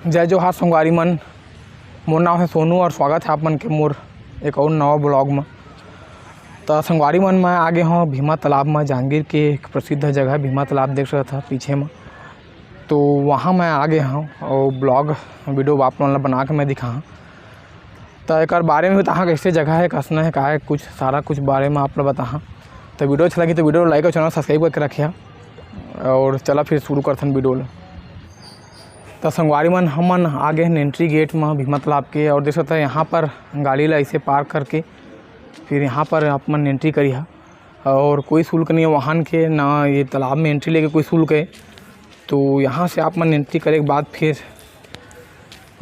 जय जोहार संगवारी मन। मोर नाम है सोनू और स्वागत है आप मन के मोर एक और नवा ब्लॉग में। तो संगवारी मन मैं आगे हूँ भीमा तालाब में। जांजगीर के एक प्रसिद्ध जगह भीमा तालाब देख रहा था पीछे में, तो वहाँ मैं आगे हूँ और ब्लॉग वीडियो आप मन बना के मैं दिखा। तो एक बारे में बता कैसे जगह है, कसना है, का है, कुछ सारा कुछ बारे में आप लोग बता। तो वीडियो अच्छा लगी तो वीडियो लाइक और चैनल सब्सक्राइब करके रखिए। और चला फिर शुरू करते वीडियो। तो संगवारी मन हमन आगे एंट्री गेट में भीमा तालाब के, और देख सकते हैं यहाँ पर गाड़ी ला ऐसे पार्क करके फिर यहाँ पर आप मन एंट्री करी है। और कोई शुल्क नहीं है वाहन के, ना ये तालाब में एंट्री लेके कोई शुल्क है। तो यहाँ से आप मन एंट्री करे के बाद फिर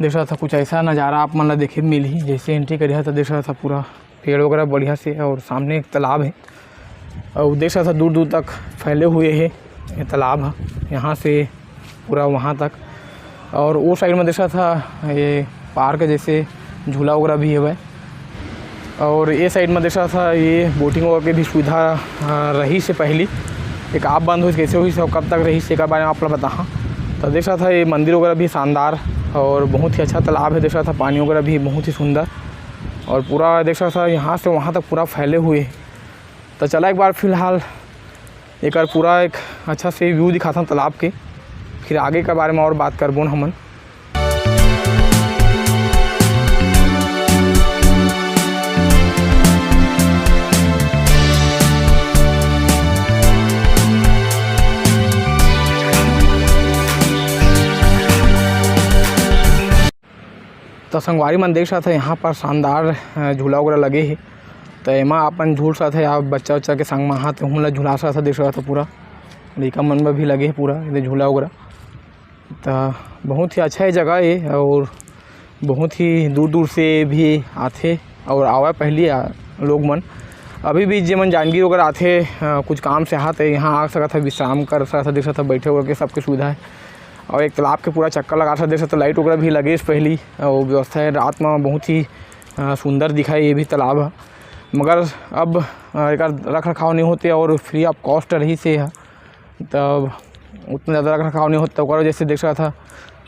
देख रहा था कुछ ऐसा नज़ारा आप मन ला देखे मिल ही। जैसे एंट्री करी है तो देख रहा था पूरा पेड़ वगैरह बढ़िया से, और सामने एक तालाब है और देख रहा था दूर दूर तक फैले हुए है ये तालाब है, यहाँ से पूरा वहाँ तक। और वो साइड में देख रहा था ये पार्क जैसे झूला वगैरह भी है वह। और ये साइड में देख रहा था ये बोटिंग वगैरह की भी सुविधा रही से पहले। एक आप बंद हुई कैसे हुई सब कब तक रही से बारे में आप लोग बता। तो देख रहा था ये मंदिर वगैरह भी शानदार और बहुत ही अच्छा तालाब है। देख रहा था पानी वगैरह भी बहुत ही सुंदर, और पूरा देख रहा था यहाँ से वहाँ तक पूरा फैले हुए है। तो चला एक बार फ़िलहाल एक पूरा एक अच्छा से व्यू दिखाता हूँ तालाब के, फिर आगे के बारे में और बात करबो हमन। तो संगवारी मन देख रहा था यहाँ पर शानदार झूला वगैरह लगे है। तो एमा अपन झूल रहा था या बच्चा उच्चा के संग में हाथ हमला झूला रहा था। देख रहा था पूरा लड़का मन में भी लगे है पूरा इधर झूला वगैरह। तो बहुत ही अच्छा है जगह है, और बहुत ही दूर दूर से भी आते और आवा पहले लोग मन। अभी भी जे मन जांजगीर वगैरह आते कुछ काम से आते यहाँ आ सकता है, विश्राम कर सकता, देख सकता बैठे वगैरह के सबके सुविधा है। और एक तालाब के पूरा चक्कर लगा सकते, देख सकते लाइट वगैरह भी लगे पहली, और व्यवस्था है रात में बहुत ही सुंदर दिखाई ये भी तालाब है। मगर अब एक रख रखाव नहीं होते और फ्री ऑफ कॉस्ट रही से है, तब उतना ज़्यादा रख रखाव नहीं होता। तो जैसे देख रहा था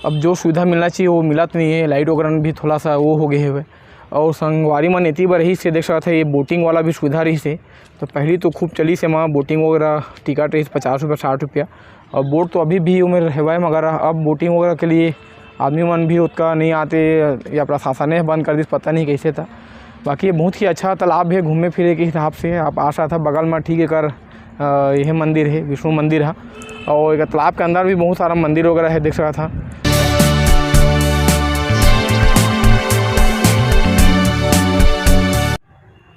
अब जो सुविधा मिलना चाहिए वो मिलत नहीं है। लाइट वगैरह में भी थोड़ा सा वो हो गए है। और संगवारी मन इतनी बार रही से देख रहा था ये बोटिंग वाला भी सुविधा रही से। तो पहली तो खूब चली से वहाँ बोटिंग वगैरह टिकट रही 50 रुपये 60 रुपया, और बोट तो अभी भी उम्र है, मगर अब बोटिंग वगैरह के लिए आदमी मन भी उतना नहीं आते या प्रशासन ने बंद कर दी, पता नहीं कैसे था। बाकी ये बहुत ही अच्छा तालाब है घूमने फिरे के हिसाब से। आप आ सकता था बगल में ठीक है कर यह मंदिर है, विष्णु मंदिर है, और एक तालाब के अंदर भी बहुत सारा मंदिर वगैरह है देख रहा था।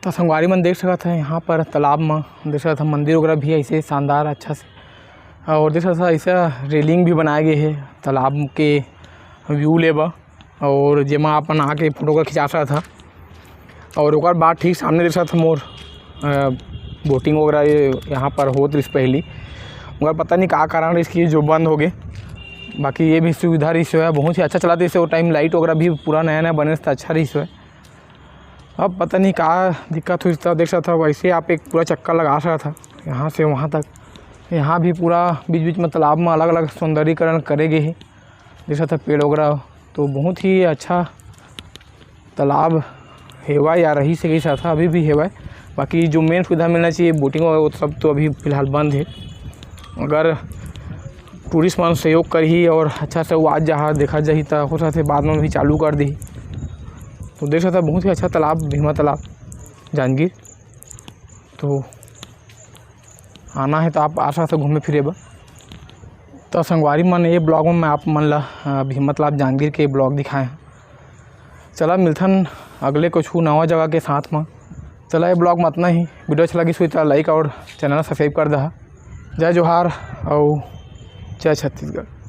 तो संगवारी मन देख सकता था यहाँ पर तालाब में देख रहा था मंदिर वगैरह भी ऐसे शानदार अच्छा से, और देख रहा था ऐसा रेलिंग भी बनाए गए है तालाब के व्यू लेबा, और जेमा अपन आके फोटो वगैरह खिंचा सकता था। और एक बाद ठीक सामने देख रहा था मोर बोटिंग वगैरह यहाँ पर होत रही पहली, मगर पता नहीं क्या कारण इसकी जो बंद हो गए। बाकी ये भी सुविधा रही है, बहुत ही अच्छा चलाते इसे। वो टाइम लाइट वगैरह भी पूरा नया नया बने था, अच्छा रही है। अब पता नहीं क्या दिक्कत हुई था, देख रहा था वैसे आप एक पूरा चक्कर लगा रहा था यहाँ से वहाँ तक। यहाँ भी पूरा बीच बीच में तालाब में अलग अलग सौंदर्यीकरण करे गए हैं, देख रहा था पेड़ वगैरह। तो बहुत ही अच्छा तालाब हेवा या रही से कैसा था, अभी भी हेवा। बाकी जो मेन सुविधा मिलना चाहिए बोटिंग वगैरह वो सब तो अभी फ़िलहाल बंद है। अगर टूरिस्ट मन सहयोग करी और अच्छा से वो आज जहाँ देखा जाही तो हो सकता है बाद में भी चालू कर दी। तो देख सकता बहुत ही अच्छा तालाब भीमा तालाब जांजगीर। तो आना है तो आप आ सकते घूमे फिरे बा। तो संगवारी मन ये ब्लॉग में मैं आप मन ला भीमा तालाब जांजगीर के ब्लॉग दिखाए हैं। चला मिलथन अगले कुछ नवा जगह के साथ में। चला ये ब्लॉग में इतना ही। वीडियो अच्छा लगी तो लाइक और चैनल सब्सक्राइब कर दहा। जय जोहार और जय छत्तीसगढ़।